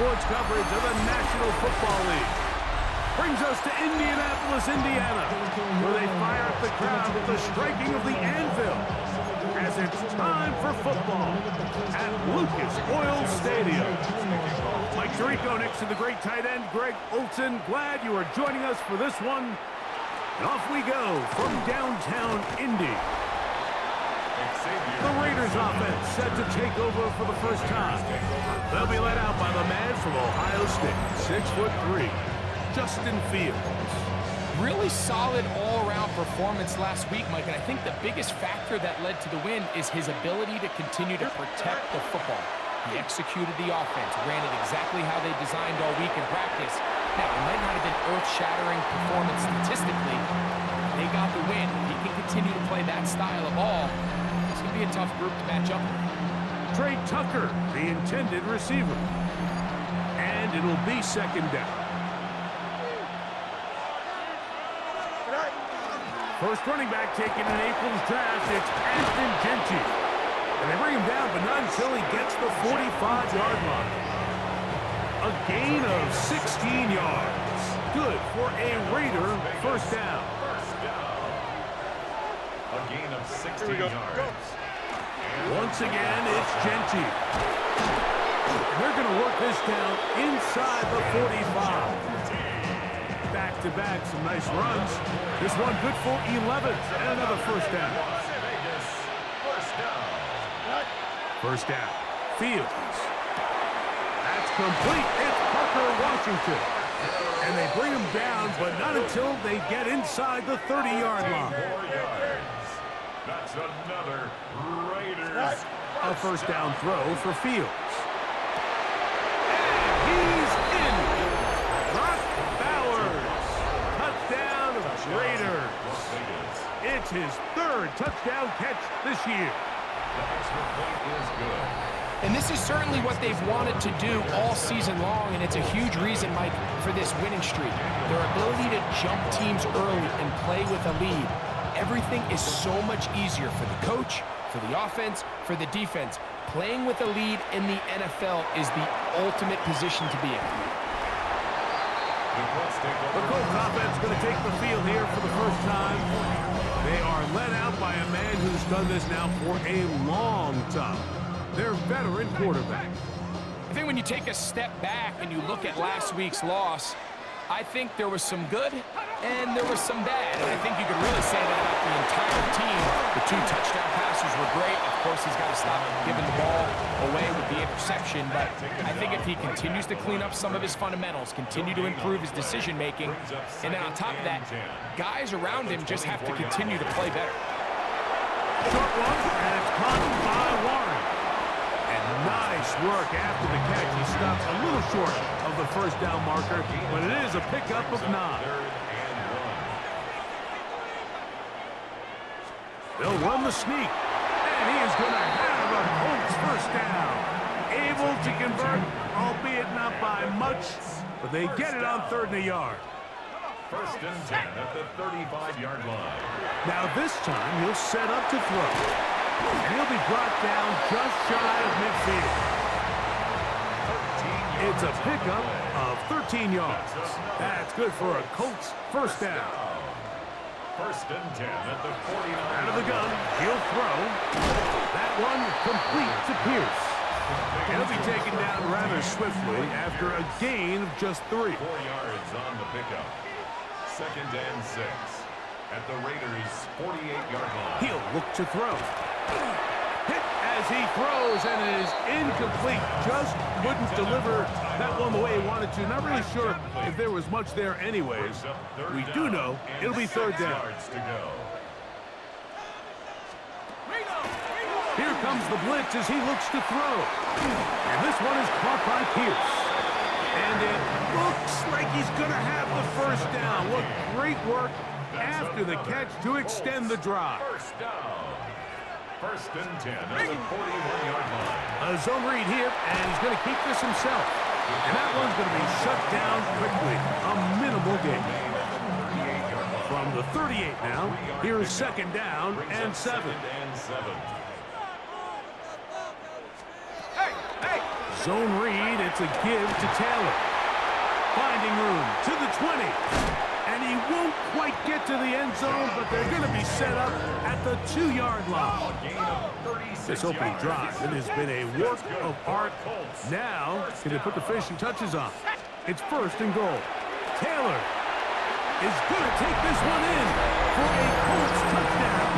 sports coverage of the National Football League. Brings us to Indianapolis, Indiana, where they fire up the crowd with the striking of the anvil as it's time for football at Lucas Oil Stadium. Mike Tirico next to the great tight end, Greg Olson. Glad you are joining us for this one. And off we go from downtown Indy. The Raiders offense set to take over for the first time. They'll be led out by the man from Ohio State, 6'3", Justin Fields. Really solid all-around performance last week, Mike, and I think the biggest factor that led to the win is his ability to continue to protect the football. He executed the offense, ran it exactly how they designed all week in practice. Now, it might not have been earth-shattering performance statistically. They got the win. If he can continue to play that style of ball, it's going to be a tough group to match up with. Trey Tucker, the intended receiver. And it'll be second down. First running back taken in April's draft, it's Ashton Genty. And they bring him down, but not until he gets the 45-yard line. A gain of 16 yards. Good for a Raider first down. A gain of 16 yards. Once again, it's Genty. They're going to work this down inside the 45. Back-to-back, some nice runs. This one good for 11, and another first down. First down. Fields. That's complete. It's Parker Washington. And they bring him down, but not until they get inside the 30-yard line. That's another Raiders. A first down throw for Fields. And he's in. Brock Bowers. Touchdown Raiders. It's his third touchdown catch this year. The extra point is good. And this is certainly what they've wanted to do all season long, and it's a huge reason, Mike, for this winning streak. Their ability to jump teams early and play with a lead. Everything is so much easier for the coach, for the offense, for the defense. Playing with a lead in the NFL is the ultimate position to be in. The Colts offense going to take the field here for the first time. They are led out by a man who's done this now for a long time. Their veteran quarterback. I think when you take a step back and you look at last week's loss, I think there was some good and there was some bad. And I think you could really say that about the entire team. The 2 touchdown passes were great. Of course, he's got to stop giving the ball away with the interception. But I think if he continues to clean up some of his fundamentals, continue to improve his decision-making, and then on top of that, guys around him just have to continue to play better. Short one, and it's caught by Warren. And nice work after the catch. He stopped a little short of the first down marker, but it is a pickup of 9. They'll run the sneak, and he is going to have a Colts first down. Able to convert, albeit not by much, but they get it on 3rd and a yard. First and 10 at the 35-yard line. Now this time he'll set up to throw, and he'll be brought down just shy of midfield. It's a pickup of 13 yards. That's good for a Colts first down. First and 10 at the 49. Out of the gun, he'll throw. That one complete to Pierce. He'll be taken down rather swiftly after a gain of just 3. 4 yards on the pickup. Second and 6 at the Raiders' 48-yard line. He'll look to throw. Hit as he throws, and it is incomplete. Just couldn't deliver that one the way he wanted to. Not really sure if there was much there anyways. We do know it'll be 3rd down. Here comes the blitz as he looks to throw. And this one is caught by Pierce. And it looks like he's going to have the first down. What great work after the catch to extend the drive. First down. First and 10 at the 41-yard line. A zone read here, and he's going to keep this himself. And that one's going to be shut down quickly. A minimal gain. From the 38 now, here's second down and 7. Zone read, it's a give to Taylor. Finding room to the 20. And he won't quite get to the end zone, but they're going to be set up at the 2-yard line. This opening drive, it has been a work of art. Now, can they put the finishing touches on? It's 1st and goal. Taylor is going to take this one in for a Colts touchdown.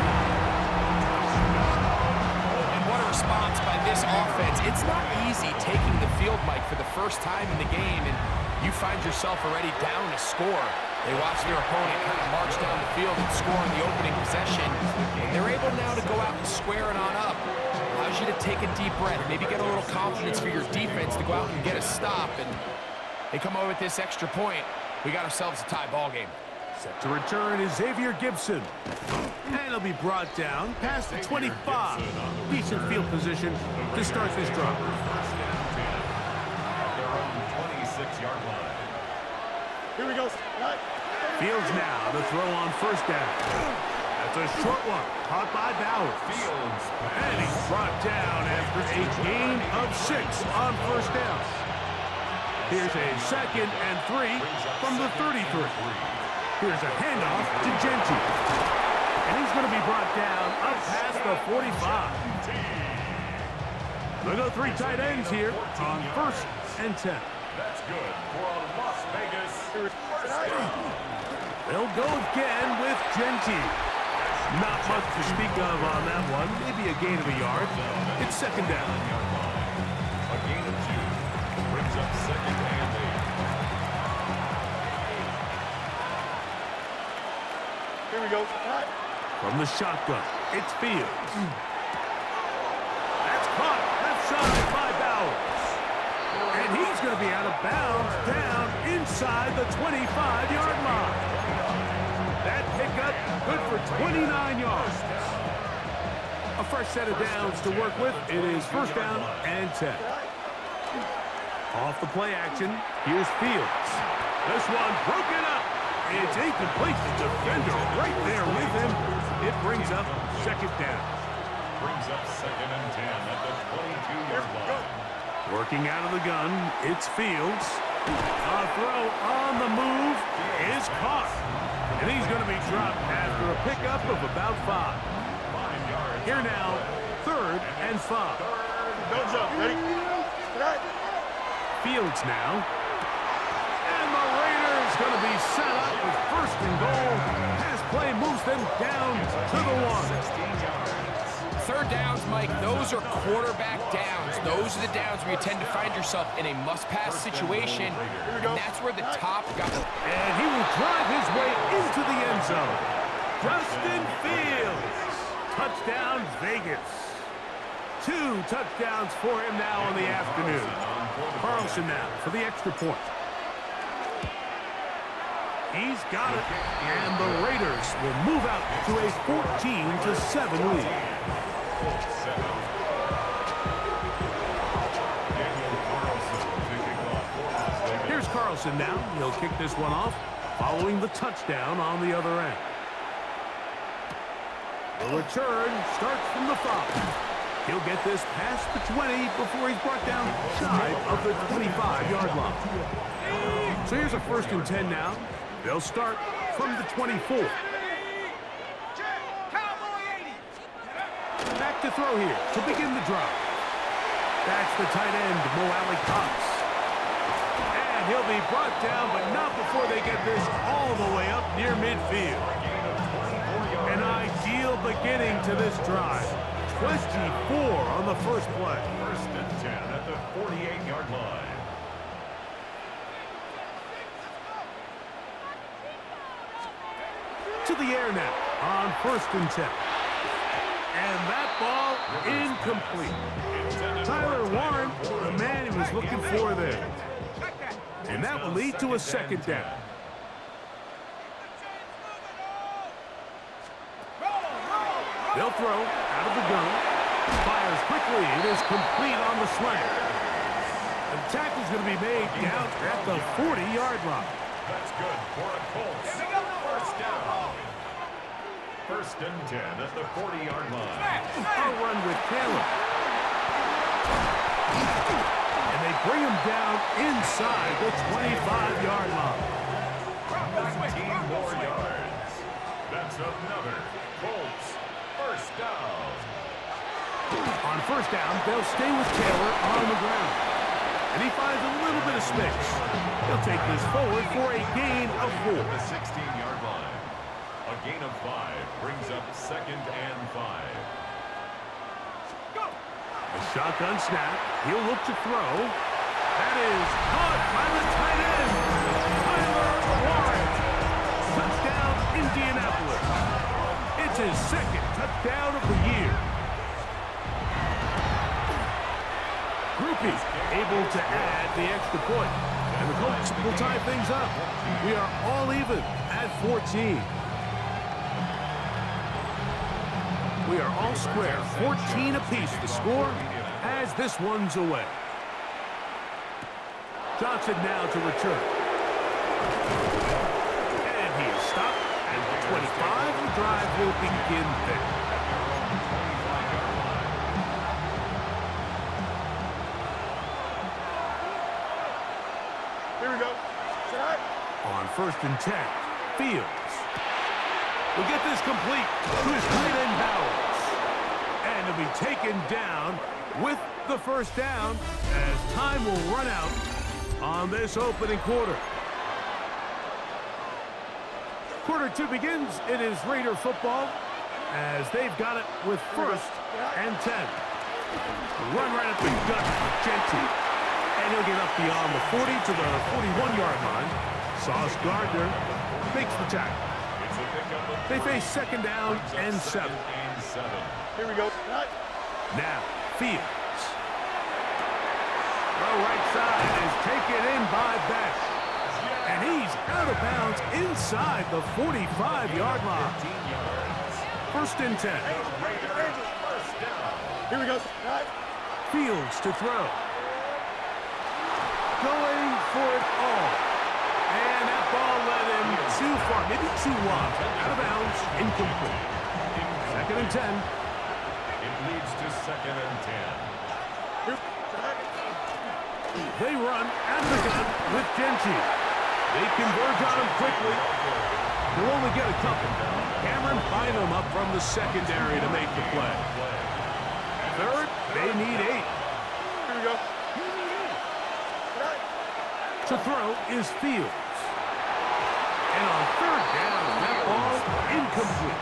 And what a response by this offense. It's not easy taking the field, Mike, for the first time in the game, and you find yourself already down a score. They watch their opponent kind of march down the field and score in the opening possession. And they're able now to go out and square it on up. Allows you to take a deep breath, maybe get a little confidence for your defense to go out and get a stop. And they come over with this extra point. We got ourselves a tie ball game. Set to return is Xavier Gibson. And he'll be brought down past the 25. Decent field position to start this drive. Their own 26-yard line. Here we go. Fields now to throw on 1st down. That's a short one, caught by Bauer. Fields. And he's brought down after a gain of 6 on 1st down. Here's a 2nd and 3 from the 33. Here's a handoff to Genty. And he's going to be brought down up past the 45. They'll go 3 tight ends here on 1st and 10. That's good for a Las Vegas. They'll go again with Genty. Not much to speak of on that one. Maybe a gain of a yard. It's 2nd down. A gain of 2 brings up 2nd and 8. Here we go. From the shotgun, it's Fields. That's caught left side by Bowers. And he's going to be out of bounds down inside the 25-yard line. That pickup good for 29 yards. A fresh set of downs to work with. It is 1st down and 10. Off the play action, here's Fields. This one broken up. It's incomplete. The defender right there with him. It brings up 2nd down. Brings up 2nd and 10 at the 22-yard line. Working out of the gun, it's Fields. A throw on the move is caught. And he's going to be dropped after a pickup of about 5. 5 yards. Here now, 3rd and 5. Don't jump. Ready? Fields now. And the Raiders going to be set up with 1st and goal. Pass play moves them down to the 1. 3rd downs, Mike, those are quarterback downs. Those are the downs where you tend to find yourself in a must-pass situation, and that's where the top guy... And he will drive his way into the end zone. Justin Fields. Touchdown, Vegas. 2 touchdowns for him now in the afternoon. Carlson now for the extra point. He's got it, and the Raiders will move out to a 14-7 lead. Here's Carlson now. He'll kick this one off, following the touchdown on the other end. The return starts from the 5. He'll get this past the 20 before he's brought down shy of the 25-yard line. So here's a 1st and 10 now. They'll start from the 24. Back to throw here to begin the drive. That's the tight end, Mo Alley Cox. And he'll be brought down, but not before they get this all the way up near midfield. An ideal beginning to this drive. 24 on the first play. 1st and 10 at the 48-yard line. To the air now on 1st and 10. And that ball incomplete. Tyler Warren, the man he was looking for there. And that will lead to a 2nd down. They'll throw out of the gun. Fires quickly. It is complete on the slant. The tackle's going to be made down at the 40-yard line. That's good for a Colts. 1st down. 1st and 10 at the 40-yard line. A run with Taylor. And they bring him down inside the 25-yard line. 19 more yards. That's another Colts first down. On first down, they'll stay with Taylor on the ground. And he finds a little bit of space. He'll take this forward for a gain of 4. At the 16-yard line. A gain of 5 brings up 2nd and 5. A shotgun snap. He'll look to throw. That is caught by the tight end, Tyler Warren. Touchdown, Indianapolis. It's his 2nd touchdown of the year. Groupie able to add the extra point. And the Colts will tie things up. We are all even at 14. We are all square. 14 apiece the score as this one's away. Johnson now to return. And he is stopped at the 25. The drive will begin there. Here we go. Set. On 1st and 10, Fields will get this complete to his tight end Bowers. And he'll be taken down with the first down as time will run out on this opening quarter. Quarter 2 begins. It is Raider football as they've got it with 1st and 10. Run right up the gut for Genty. And he'll get up beyond the 40 to the 41-yard line. Sauce Gardner makes the tackle. They face 2nd down and 7. Here we go. Now, Fields. The right side is taken in by Beck. And he's out of bounds inside the 45-yard line. 1st and 10. Here we go. Fields to throw. Going for it all. And that ball led him too far, maybe too wide. Out of bounds, incomplete. 2nd and 10. It leads to 2nd and 10. They run out of the gun with Genty. They converge on him quickly. They'll only get a couple. Cameron Bynum up from the secondary to make the play. 3rd, they need 8. Here we go. To throw is Fields. And on 3rd down, that ball incomplete.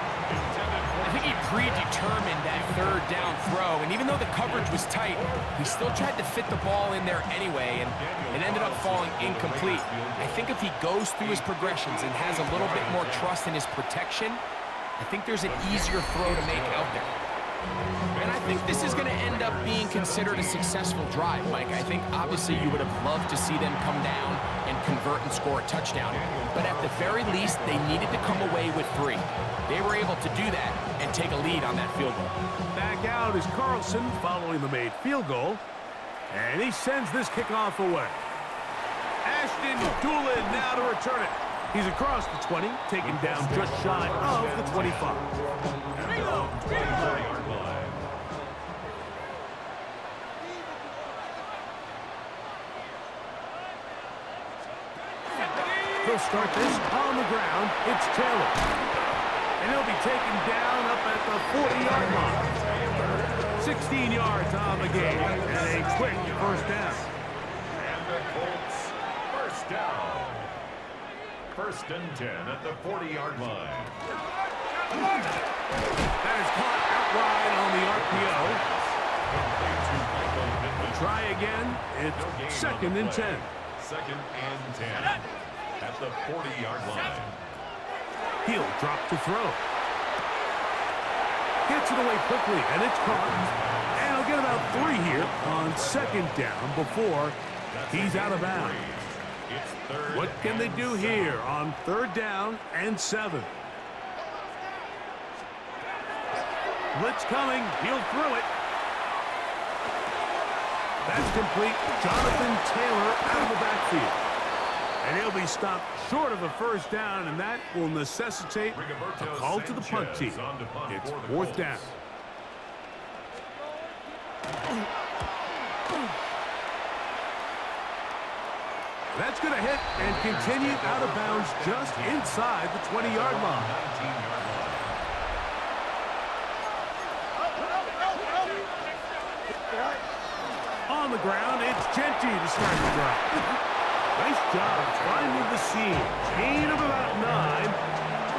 I think he predetermined that 3rd down throw, and even though the coverage was tight, he still tried to fit the ball in there anyway, and it ended up falling incomplete. I think if he goes through his progressions and has a little bit more trust in his protection, I think there's an easier throw to make out there. And I think this is going to end up being considered a successful drive, Mike. I think obviously you would have loved to see them come down and convert and score a touchdown. But at the very least, they needed to come away with 3. They were able to do that and take a lead on that field goal. Back out is Carlson following the made field goal. And he sends this kickoff away. Ashton Doolin now to return it. He's across the 20, taken down just shy of the 25. He'll start this on the ground. It's Taylor. And he'll be taken down up at the 40-yard line. 16 yards on the game. And a quick first down. And the Colts first down. 1st and 10 at the 40-yard line. That is caught outright on the RPO. Try again. It's 2nd and 10. 2nd and 10 at the 40-yard line. He'll drop to throw. Gets it away quickly, and it's caught. And he'll get about 3 here on 2nd down before he's out of bounds. What can they do here on 3rd down and 7? Blitz coming. He'll throw it. That's complete. Jonathan Taylor out of the backfield. And he'll be stopped short of a first down, and that will necessitate a call to the punt team. It's 4th down. That's going to hit and continue out of bounds just inside the 20-yard line. 19-yard line. On the ground, it's Genty to start the drive. Nice job finding the seam. Gain of about 9.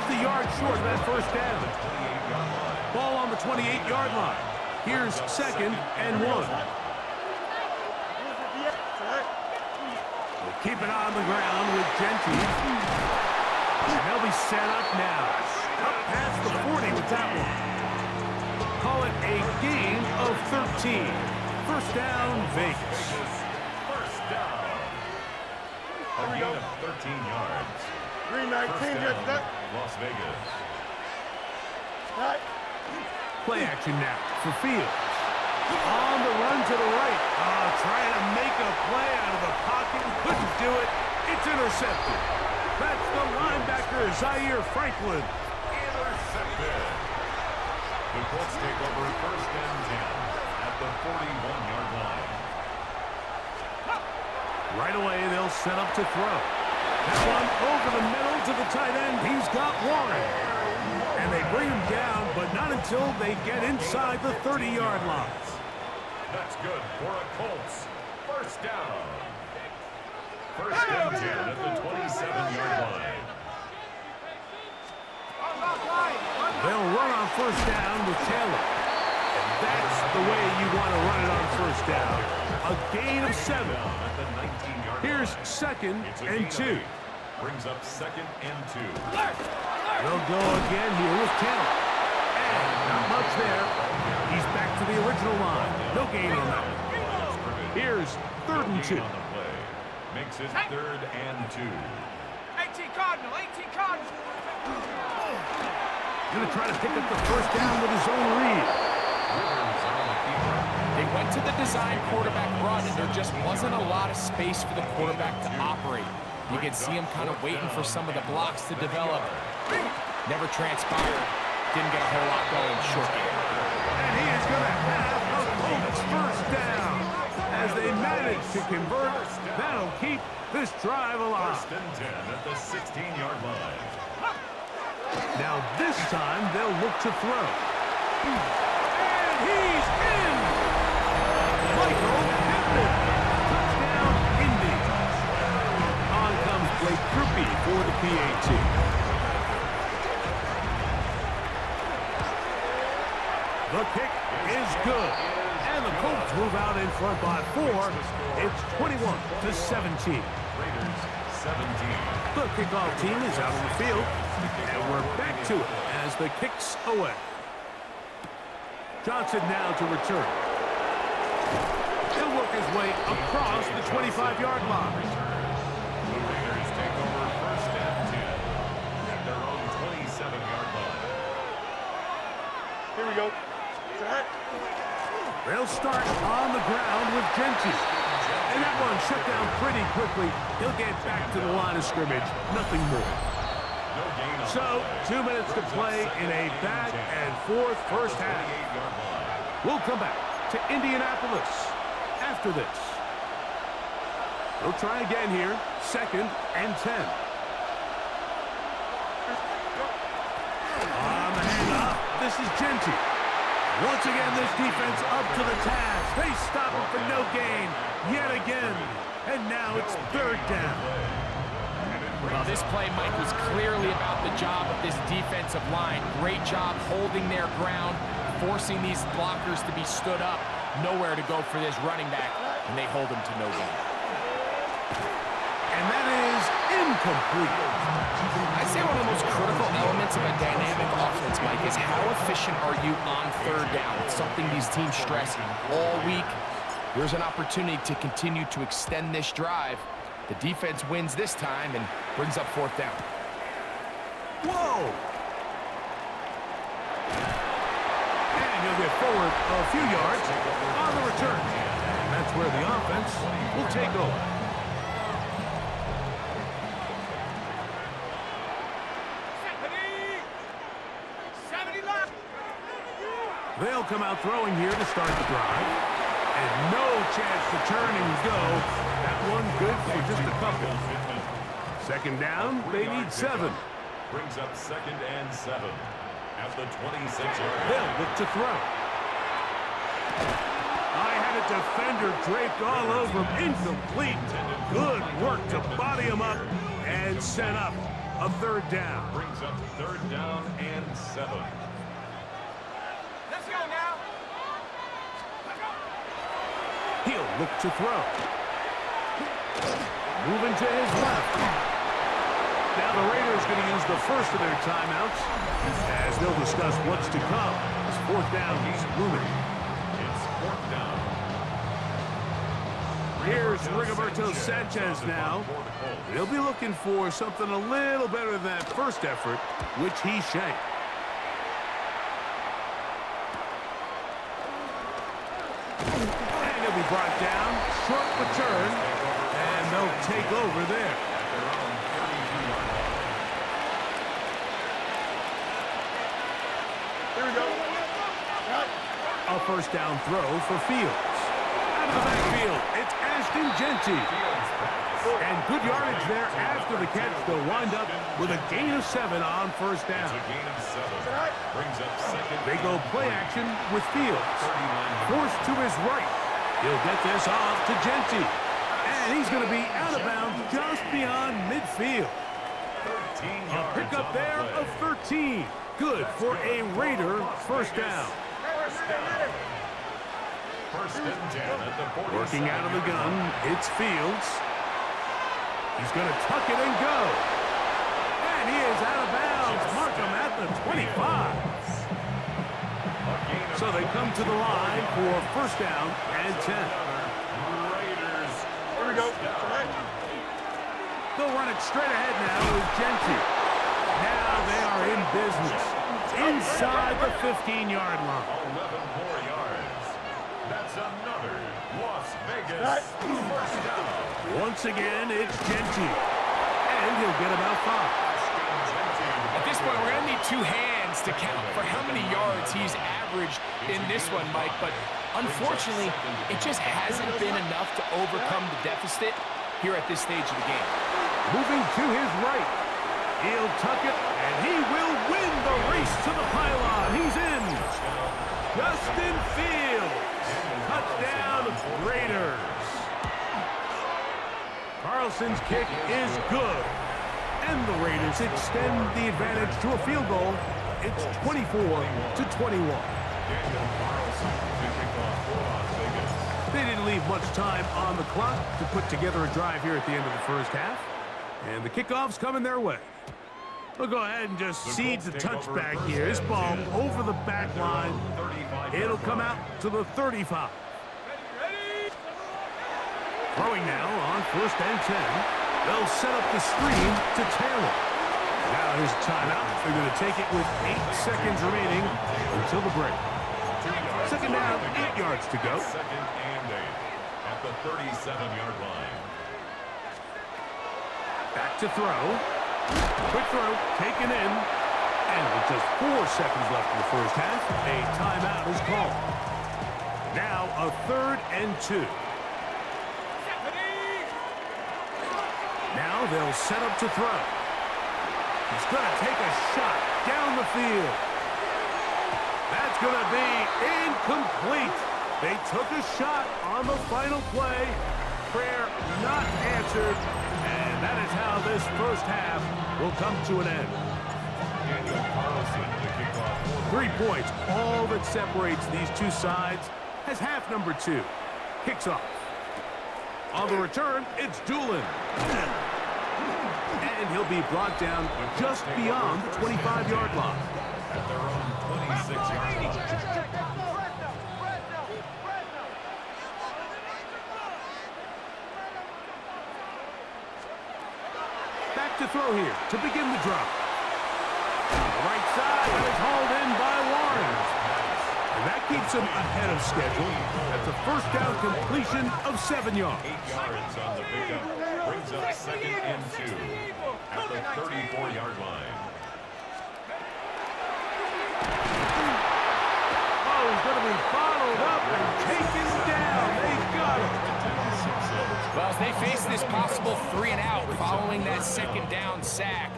Just a yard short of that first down. Ball on the 28-yard line. Here's 2nd and 1. We'll keep it on the ground with Genty. And they'll be set up now. Up past the 40 with that one. Call it a gain of 13. First down, Vegas. First down. A gain of 13 yards. 319, First down, Las Vegas. Play action now for Fields. On the run to the right. Trying to make a play out of the pocket. Couldn't do it. It's intercepted. That's the linebacker, Zaire Franklin. Intercepted. The Colts take over first and 10 at the 41-yard line. Right away, they'll set up to throw. That one over the middle to the tight end. He's got Warren. And they bring him down, but not until they get inside the 30-yard line. That's good for a Colts. First down. First and 10 at the 27-yard line. They'll run on first down with Taylor. And that's the way you want to run it on first down. A gain of 7. At the 19-yard Here's line. 2nd It's a and gain 2. of 8. Brings up 2nd and 2. They'll go again here with Taylor. And not much there. He's back to the original line. No gain on that. Here's 3rd and 2. On the play. Makes it 3rd and 2. 18 Cardinal, 18 Cardinal. Going to try to pick up the first down with his own read. Rivers on the keeper. They went to the design quarterback run, and there just wasn't a lot of space for the quarterback to operate. You can see him kind of waiting for some of the blocks to develop. Never transpired. Didn't get a whole lot going short game. And he is going to have a Colts first down. As they manage to convert, that'll keep this drive alive. First and 10 at the 16-yard line. Now this time they'll look to throw. And he's in! Michael Pittman. Touchdown, Indy. On comes Blake Krupe for the PAT. The kick is good. And the Colts move out in front by 4. It's 21-17. Raiders 17. The kickoff team is out on the field. And we're back to it as the kick's away. Johnson now to return. He'll work his way across the 25-yard line. The Raiders take over first and 10 at their own 27-yard line. Here we go. They'll start on the ground with Genty. And that one shut down pretty quickly. He'll get back to the line of scrimmage. Nothing more. No gain on So, 2 minutes to play in a back-and-forth first half. 28-yard line. We'll come back to Indianapolis after this. They'll try again here. 2nd and 10. On the handoff, this is Genty. Once again, this defense up to the task. They stop him for no gain yet again. And now it's 3rd down. Well, this play, Mike, was clearly about the job of this defensive line. Great job holding their ground, forcing these blockers to be stood up. Nowhere to go for this running back, and they hold him to no gain. And that is incomplete. I'd say one of the most critical elements of a dynamic offense, Mike, is how efficient are you on 3rd down? It's something these teams stress all week. Here's an opportunity to continue to extend this drive. The defense wins this time and brings up 4th down. Whoa! And he'll get forward a few yards on the return. And that's where the offense will take over. They'll come out throwing here to start the drive. And no chance to turn and go. That one good for just a couple. Second down, they need 7. Brings up 2nd and 7 at the 26-yard. They'll look to throw. I had a defender draped all over him. Incomplete. Good work to body him up and set up a 3rd down. Brings up 3rd down and 7. Let's go now. He'll look to throw. Moving to his left. Now the Raiders going to use the first of their timeouts as they'll discuss what's to come. As 4th down is looming. It's 4th down. Here's Rigoberto Sanchez now. He'll be looking for something a little better than that first effort, which he shanked. And he'll be brought down. Short return. And they'll take over there. Here we go. A 1st down throw for Fields. Out of the backfield, it's Ashton Genty. And good yardage there after the catch. They'll wind up with a gain of 7 on 1st down. It's a gain of 7. Brings up 2nd. They go play action with Fields. Forced to his right. He'll get this off to Genty. And he's going to be out of bounds just beyond midfield. A pickup there of 13. Good for a Raider 1st down. 1st and 10 at the 47. Working out of the gun, it's Fields. He's going to tuck it and go. And he is out of bounds. Mark him at the 25. So they come to the line for 1st down and 10. Raiders. Here we go. They'll run it straight ahead now with Genty. Now they are in business. Inside the 15-yard line. 11 more yards. That's another Las Vegas 1st down. Once again, it's Genty. And he'll get about 5. At this point, we're going to need 2 hands to count for how many yards he's averaged in this one, Mike. But unfortunately, it just hasn't been enough to overcome the deficit here at this stage of the game. Moving to his right. He'll tuck it, and he will win the race to the pylon. He's in. Justin Fields. Touchdown, Raiders. Carlson's kick is good. And the Raiders extend the advantage to a field goal. It's 24-21. They didn't leave much time on the clock to put together a drive here at the end of the 1st half. And the kickoff's coming their way. We'll go ahead and just seed the touchback here. This ball over the back line. It'll come out to the 35. Throwing now on 1st and 10. They'll set up the screen to Taylor. Now here's a timeout. They're going to take it with 8 seconds remaining until the break. 2nd down, 8 yards to go. 2nd and 8 at the 37-yard line. Back to throw. Quick throw, taken in. And with just 4 seconds left in the 1st half, a timeout is called. Now a 3rd and 2. Now they'll set up to throw. He's going to take a shot down the field. That's going to be incomplete. They took a shot on the final play. Prayer not answered. And that is how this 1st half will come to an end. 3 points, all that separates these two sides, as half number 2 kicks off. On the return, it's Doolin. And he'll be brought down just beyond the 25-yard line. At their own 26-yard line. Back to throw here to begin the drive. On the right side, and it's hauled in by Warren. And that keeps him ahead of schedule. That's a 1st down completion of 7 yards. 8 yards on the pickup. Brings up 2nd and 2 at the 34-yard line. Oh, he's going to be followed up and taken down. as they face this possible 3-and-out following that second down sack.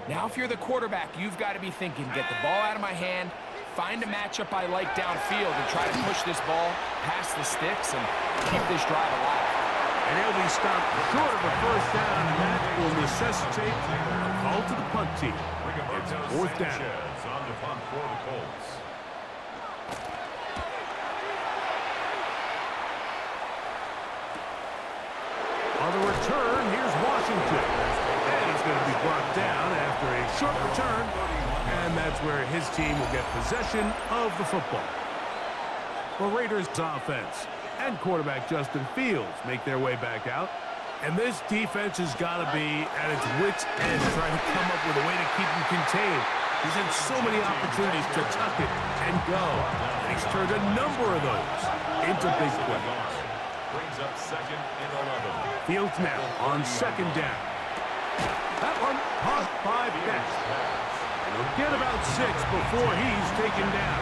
Now, if you're the quarterback, you've got to be thinking, get the ball out of my hand, find a matchup I like downfield, and try to push this ball past the sticks and keep this drive alive. And he'll be stopped short of a first down, and that will necessitate a call to the punt team. It's fourth down. On the punt for the Colts. On the return, here's Washington. And he's going to be brought down after a short return. And that's where his team will get possession of the football. The Raiders' offense and quarterback Justin Fields make their way back out. And this defense has got to be at its wits' end trying to come up with a way to keep him contained. He's had so many opportunities to tuck it and go. And he's turned a number of those into big plays. Brings up second and 11. Fields now on second down. That one caught by Beck. And he'll get about 6 before he's taken down.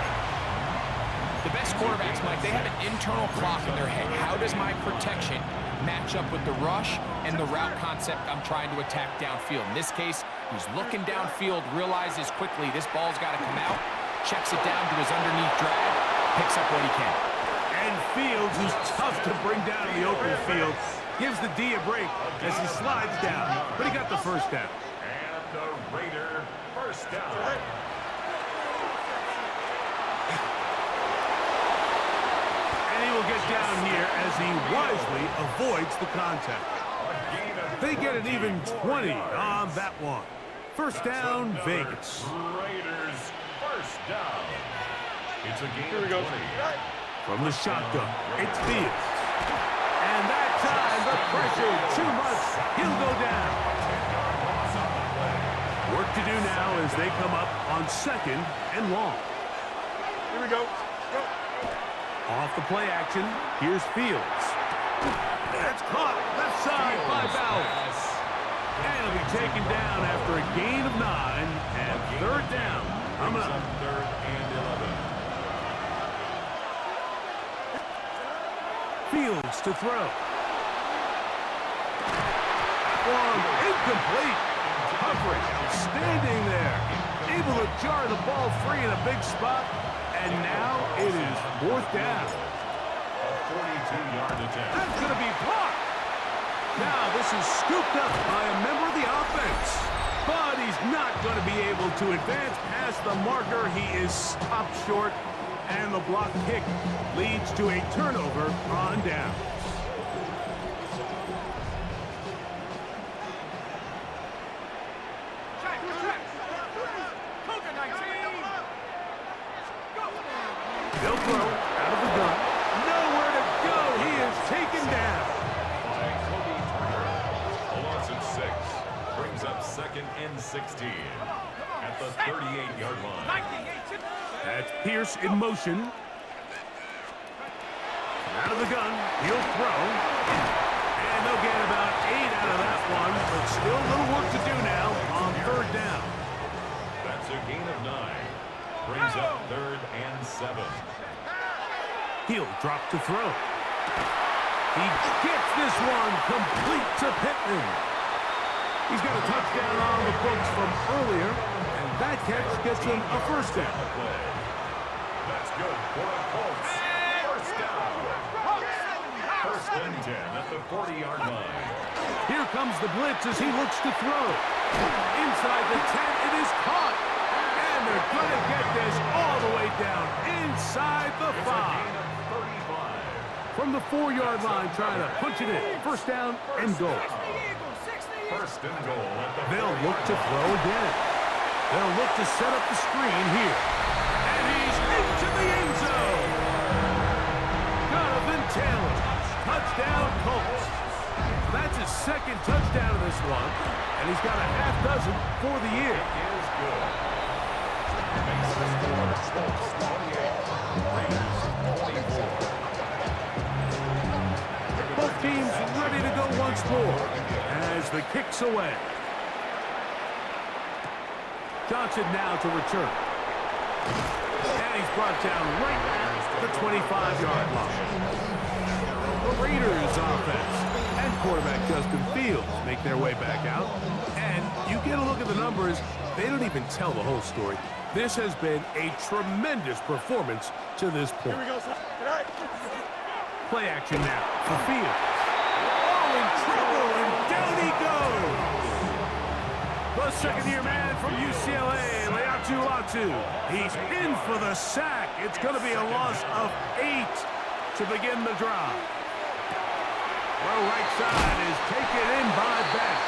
The best quarterbacks, Mike, they have an internal clock in their head. How does my protection match up with the rush and the route concept I'm trying to attack downfield? In this case, he's looking downfield, realizes quickly this ball's got to come out, checks it down to his underneath drag, picks up what he can. And Fields, who's tough to bring down in the open field, gives the D a break as he slides down. But he got the first down. And the Raider first down. And he will get down here as he wisely avoids the contact. They get an even 20 on that one. First down, Vegas. Raiders first down. It's a game of 20. From the shotgun, it's Fields. And that time, the pressure too much. He'll go down. Work to do now as they come up on second and long. Here we go. Off the play action, here's Fields. That's caught left side by Bowers. And he'll be taken down after a gain of 9 and third down. Coming up. Third and 11. Fields to throw. One incomplete. Coverage standing there. Able to jar the ball free in a big spot. And now it is fourth down. A 42-yard attempt. That's going to be blocked. Now this is scooped up by a member of the offense. But he's not going to be able to advance past the marker. He is stopped short. And the block kick leads to a turnover on down. They'll throw out of the gun. Nowhere to go. He is taken down. By Kobe Turner. A loss of 6. Brings up second and 16. At the 38-yard line. That's Pierce in motion. Out of the gun, he'll throw. And they'll get about 8 out of that one, but still a little work to do now on third down. That's a gain of 9. Brings up third and 7. He'll drop to throw. He gets this one complete to Pittman. He's got a touchdown on the books from earlier, and that catch gets him a first down. That's good for the Colts. First down. First and 10 at the 40-yard line. Here comes the blitz as he looks to throw. Inside the 10, it is caught. And they're going to get this all the way down inside the 5. From the 4-yard line, trying to punch it in. First down and goal. First and goal at the They'll look to throw again. They'll look to set up the screen here. And he's into the end zone. Jonathan Taylor. Touchdown, Colts. That's his second touchdown of this one. And he's got a half dozen for the year. is good. Bases for Colts 28. Raiders 24. Both teams ready to go once more as the kick's away. Johnson now to return. And he's brought down right at the 25-yard line. The Raiders offense and quarterback Justin Fields make their way back out. And you get a look at the numbers, they don't even tell the whole story. This has been a tremendous performance to this point. Here we go, son. Good night. Play action now for Fields. Oh, in trouble, and down he goes. The second-year man from UCLA, Latu. He's in for the sack. It's going to be a loss of 8 to begin the drive. Well, right side is taken in by Beck.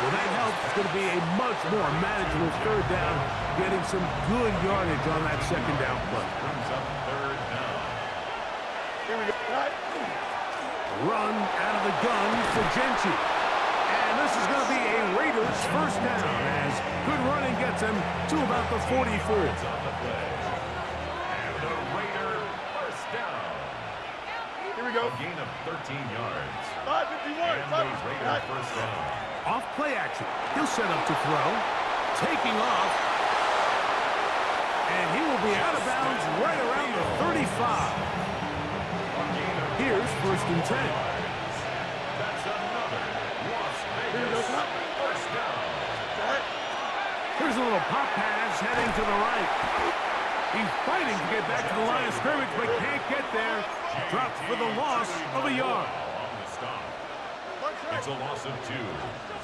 Well, that helps. It's going to be a much more manageable third down, getting some good yardage on that second down play. Brings up third down. Here we go. Good night. Run out of the gun for Gentry. And this is going to be a Raiders first down as good running gets him to about the 44. On the play. And the Raider first down. Here we go. A gain of 13 yards. 5:51. And the Raider first down. Off play action. He'll set up to throw. Taking off. And he will be out of bounds right around the 35. Here's first and 10. That's another Las Here we go, Vegas son. first down. All right. Here's a little pop pass heading to the right. He's fighting to get back to the line of scrimmage, but can't get there. Dropped for the loss of a yard. On the stop. It's a loss of 2.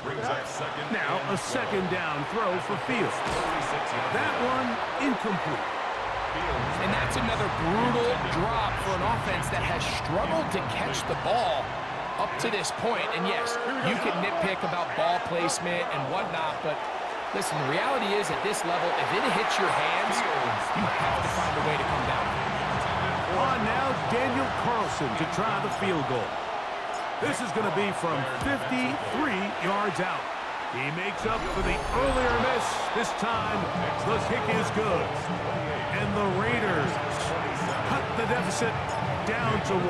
Brings up second. Now a second down throw for Fields. 36 yards. That one incomplete. And that's another brutal drop for an offense that has struggled to catch the ball up to this point. And yes, you can nitpick about ball placement and whatnot, but listen, the reality is at this level, if it hits your hands, you have to find a way to come down. On now, Daniel Carlson to try the field goal. This is going to be from 53 yards out. He makes up for the earlier miss. This time, the kick is good. And the Raiders cut the deficit down to 1.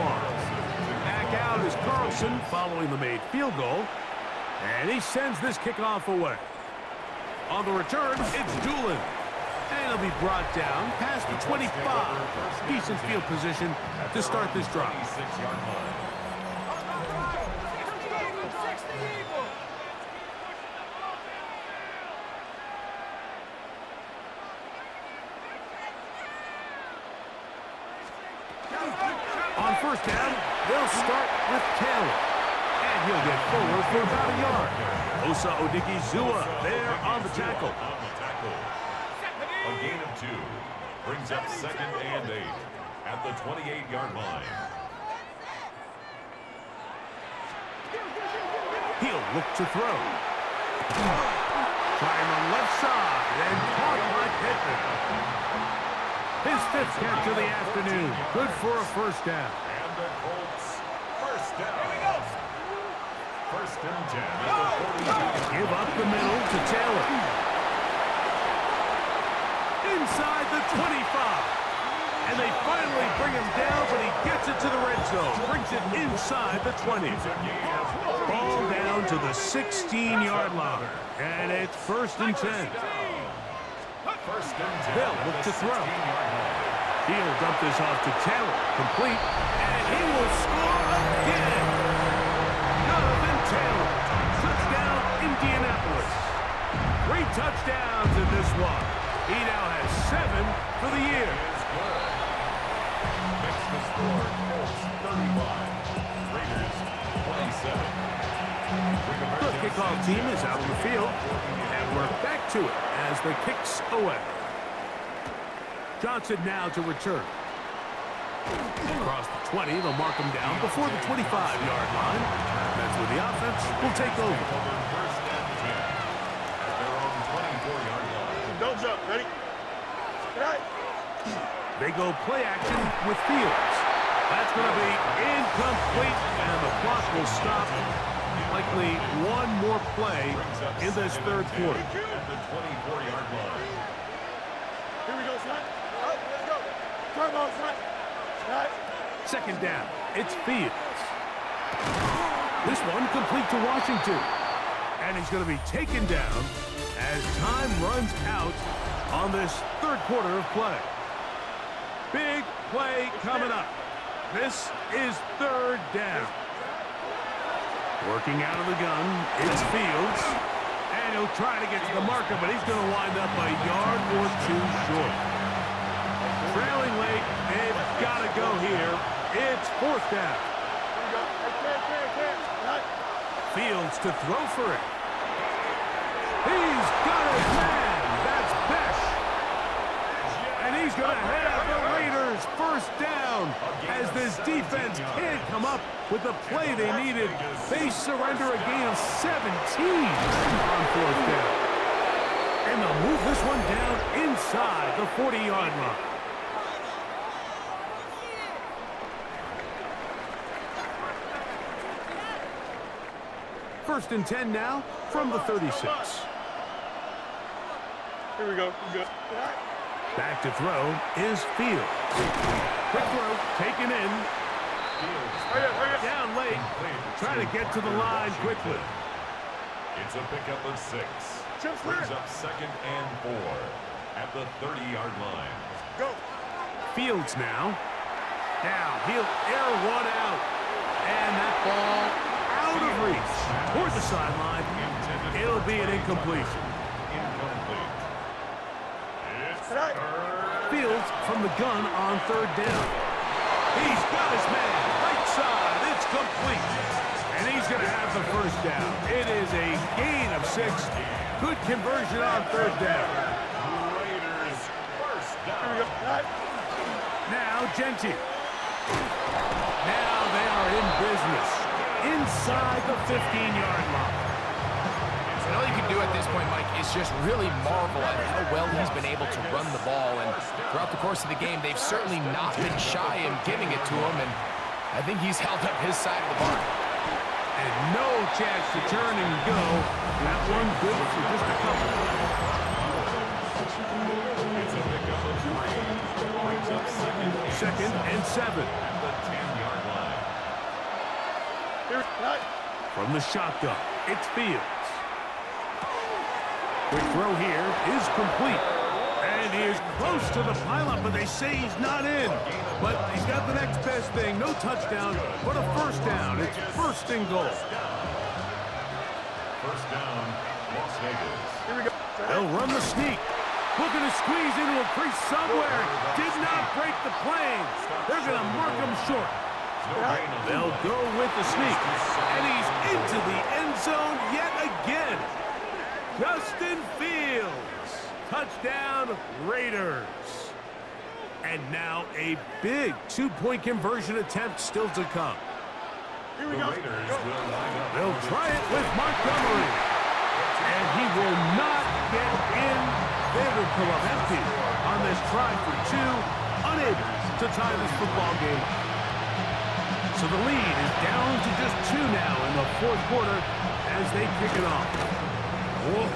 Back out is Carlson following the made field goal. And he sends this kickoff away. On the return, it's Doolin. And he'll be brought down past the 25. Decent field position to start this drive. 26-yard line. On first down, they'll start with Taylor. And he'll get forward for about a yard. Osa Odigizua there on the tackle. On the tackle. A gain of 2. Brings up second and 8 at the 28-yard line. He'll look to throw. Trying the left side and caught by Pittman. His 5th catch of the afternoon. Good for a first down. And the Colts first down. Here we go. First and 10 at the 42. Give up the middle to Taylor. Inside the 25. And they finally bring him down, but he gets it to the red zone. Brings it inside the 20. Ball down to the 16-yard line. And it's first and 10. First and 10. They'll look to throw. He'll dump this off to Taylor. Complete. And he will score again. Jonathan Taylor. Touchdown, Indianapolis. 3 touchdowns in this one. He now has 7 for the year. Makes the score Colts 35. Raiders 27. The kickoff team is out on the field. And we're back to it as the kicks away. Johnson now to return. Across the 20, they'll mark him down before the 25-yard line. That's where the offense will take over. First and 10 at their own 24-yard line. Don't jump. Ready? Good night. They go play action with Fields. That's going to be incomplete, and the clock will stop. Likely one more play in this third quarter. At the 24-yard line. Here we go, son. All right, let's go. Turn on, son. All right. Second down, it's Fields. This one complete to Washington. And he's going to be taken down as time runs out on this third quarter of play. Big play coming up. This is third down. Working out of the gun, it's Fields. And he'll try to get to the marker, but he's going to wind up a yard or two short. Trailing late, they've got to go here. It's fourth down. Fields to throw for it. He's got his man. That's Besh. And he's going to have the Raiders first down as this defense can't come up with the play they needed. They surrender a gain of 17 on fourth down. And they'll move this one down inside the 40-yard line. First and 10 now from the 36. Here we go. Back to throw is Fields. Quick throw, taken in. Down late, trying to get to the line quickly. It's a pickup of 6. Brings up second and 4 at the 30-yard line. Go. Fields now. Now he'll air one out. And that ball out of reach toward the sideline. It'll be an incompletion. Incomplete. It's Fields from the gun on third down. He's got his man. Right side. It's complete. And he's going to have the first down. It is a gain of 6. Good conversion on third down. Raiders first down. Now Genty. Now they are in business. Inside the 15-yard line. And all you can do at this point, Mike, is just really marvel at how well he's been able to run the ball. And throughout the course of the game, they've certainly not been shy in giving it to him. And I think he's held up his side of the bar. And no chance to turn and go. That one good for just a couple. It's a pickup of 3. Brings up Second and 7. at the 10-yard line. From the shotgun, it's Fields. Quick throw here is complete. And he is close to the pylon, but they say he's not in. But he's got the next best thing. No touchdown, but a first down. It's first and goal. First down, Las Vegas. They'll run the sneak. Looking to squeeze into a crease somewhere. Did not break the plane. They're going to mark him short. They'll go with the sneak. And he's into the end zone yet again. Justin Fields. Touchdown, Raiders. And now a big two-point conversion attempt still to come. The Raiders will line up. They'll try it with Montgomery. And he will not get in. They will come up empty on this try for 2. Unable to tie this football game. So the lead is down to just 2 now in the fourth quarter as they kick it off. Whoa.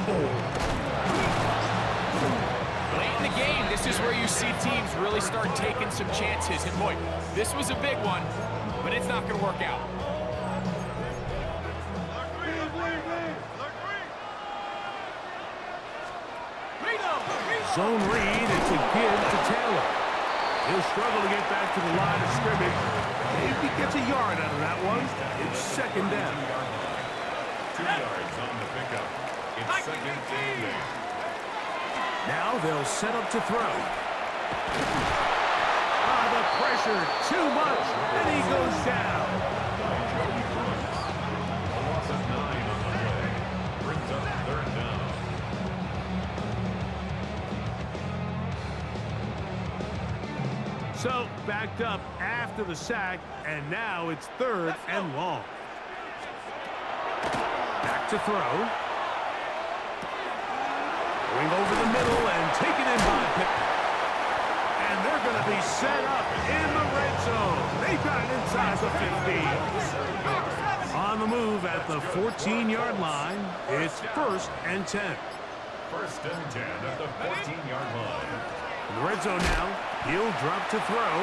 Late in the game, this is where you see teams really start taking some chances. And boy, this was a big one, but it's not going to work out. Zone read, it's a give to Taylor. He'll struggle to get back to the line of scrimmage. Maybe gets a yard out of that one. It's second down. 2 yards on the pickup. It's second and 8. Now they'll set up to throw. The pressure, too much, and he goes down. A loss of 9 on the play. Brings up third down. So, backed up after the sack, and now it's third and long. Back to throw. Going over the middle and taken in by Pittman. And they're going to be set up in the red zone. They've got it inside the 15. On the move at the 14-yard line, it's first and 10. First and 10 at the 14-yard line. In the red zone now, he'll drop to throw.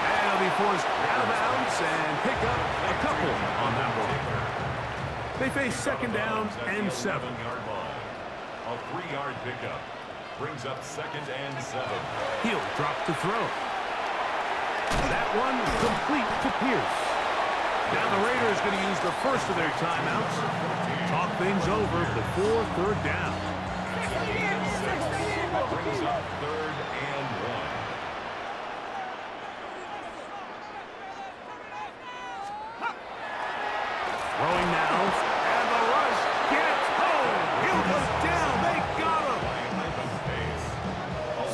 And he'll be forced out of bounds and pick up a couple on that one. They face second down and 7. 7-yard line. A 3-yard pickup. Brings up second and 7. He'll drop to throw. That one complete to Pierce. Now the Raiders going to use the first of their timeouts. Talk things over before third down. Brings up 3rd and 1. Throwing now, and the rush gets home. He'll go down. They got him.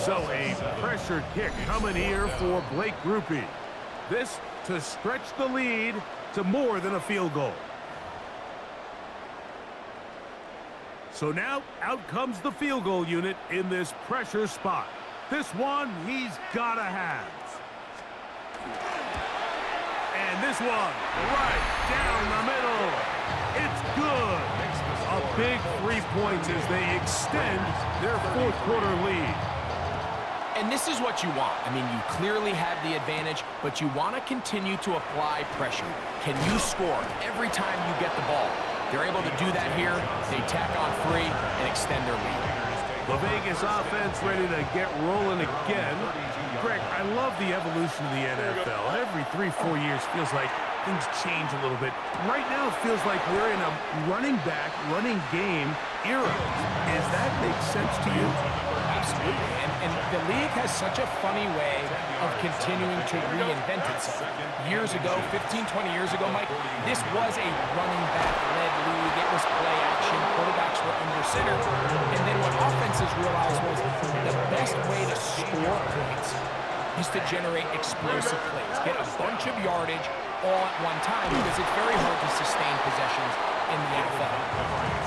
So a pressure kick coming here for Blake Grupe. This to stretch the lead to more than a field goal. So now out comes the field goal unit in this pressure spot. This one he's got to have. And this one right down the middle. It's good. A big 3 points as they extend their fourth quarter lead. And this is what you want. I mean, you clearly have the advantage, but you want to continue to apply pressure. Can you score every time you get the ball? They're able to do that here. They tack on 3 and extend their lead. The Vegas offense ready to get rolling again. Greg, I love the evolution of the NFL. Every 3-4 years feels like things change a little bit. Right now it feels like we're in a running back, running game era. Does that make sense to you? Absolutely. And the league has such a funny way of continuing to reinvent itself. Years ago, 15, 20 years ago, Mike, this was a running back-led league. It was play action. Quarterbacks were under center. And then what offenses realized was the best way to score points is to generate explosive plays. Get a bunch of yardage all at one time because it's very hard to sustain possessions in the NFL.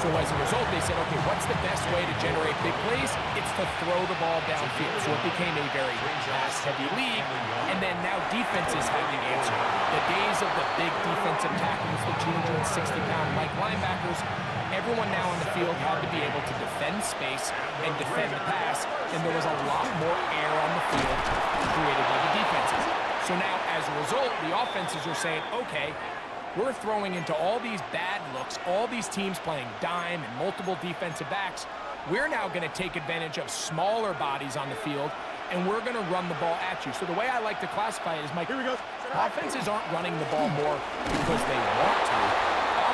So as a result, they said, okay, what's the best way to generate big plays? It's to throw the ball downfield. So it became a very pass-heavy league, and then now defenses have the answer. The days of the big defensive tackles, the 260-pound Mike linebackers, everyone now on the field had to be able to defend space and defend the pass, and there was a lot more air on the field created by the defenses. So now, as a result, the offenses are saying, okay, we're throwing into all these bad looks, all these teams playing dime and multiple defensive backs. We're now going to take advantage of smaller bodies on the field, and we're going to run the ball at you. So the way I like to classify it is, Mike, offenses aren't running the ball more because they want to.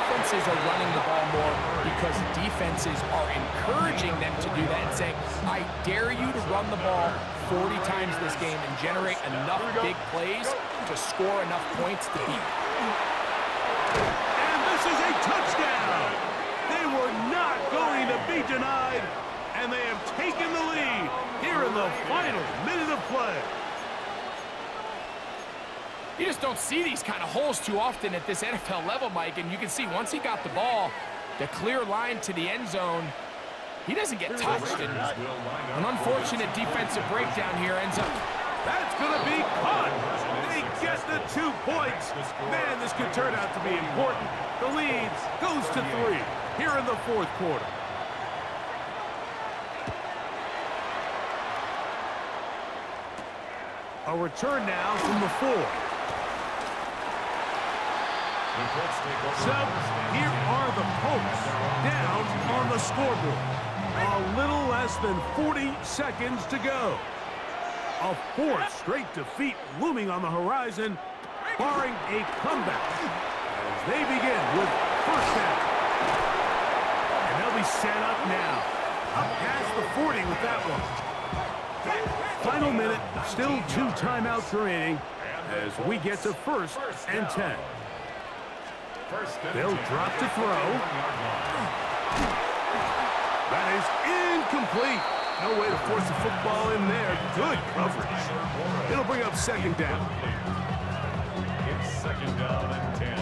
Offenses are running the ball more because defenses are encouraging them to do that and saying, I dare you to run the ball 40 times this game and generate enough big plays to score enough points to beat. And this is a touchdown. They were not going to be denied, and they have taken the lead here in the final minute of play. You just don't see these kind of holes too often at this NFL level, Mike, and you can see once he got the ball, the clear line to the end zone, he doesn't get touched, and an unfortunate defensive breakdown here ends up. That's going to be caught. They get the 2 points. Man, this could turn out to be important. The lead goes to 3 here in the fourth quarter. A return now from the 4. So here are the Colts down on the scoreboard. A little less than 40 seconds to go. A fourth straight defeat looming on the horizon, barring a comeback as they begin with first down. And they'll be set up now. Up past the 40 with that one. Final minute, still 2 timeouts remaining as we get to first and 10. They'll drop to throw. That is incomplete. No way to force the football in there. Good coverage. It'll bring up second down. It's second down and 10.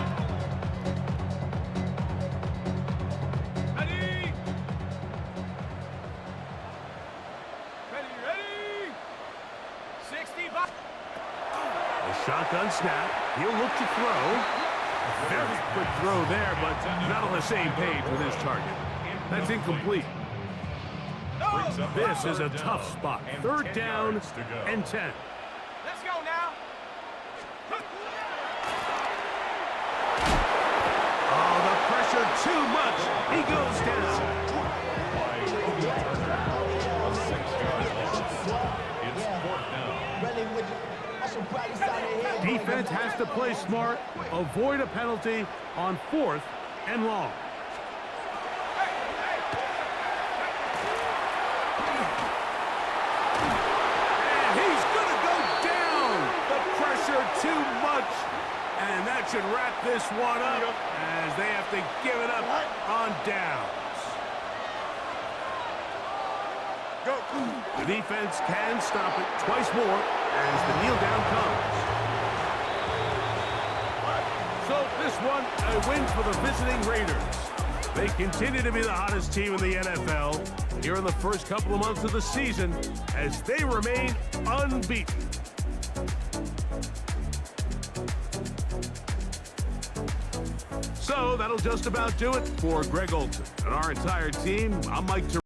Ready? Ready? 65. A shotgun snap. He'll look to throw. A very quick throw there, but not on the same page with his target. That's incomplete. This is a tough spot. Third down and 10. Let's go now. Oh, the pressure too much. He goes down. A 6-yard loss. It's 4th down. defense has to play smart, avoid a penalty on 4th and long. And he's going to go down. The pressure too much. And that should wrap this one up as they have to give it up on downs. The defense can stop it twice more as the kneel down comes. So this one, a win for the visiting Raiders. They continue to be the hottest team in the NFL here in the first couple of months of the season as they remain unbeaten. So that'll just about do it for Greg Olson and our entire team. I'm Mike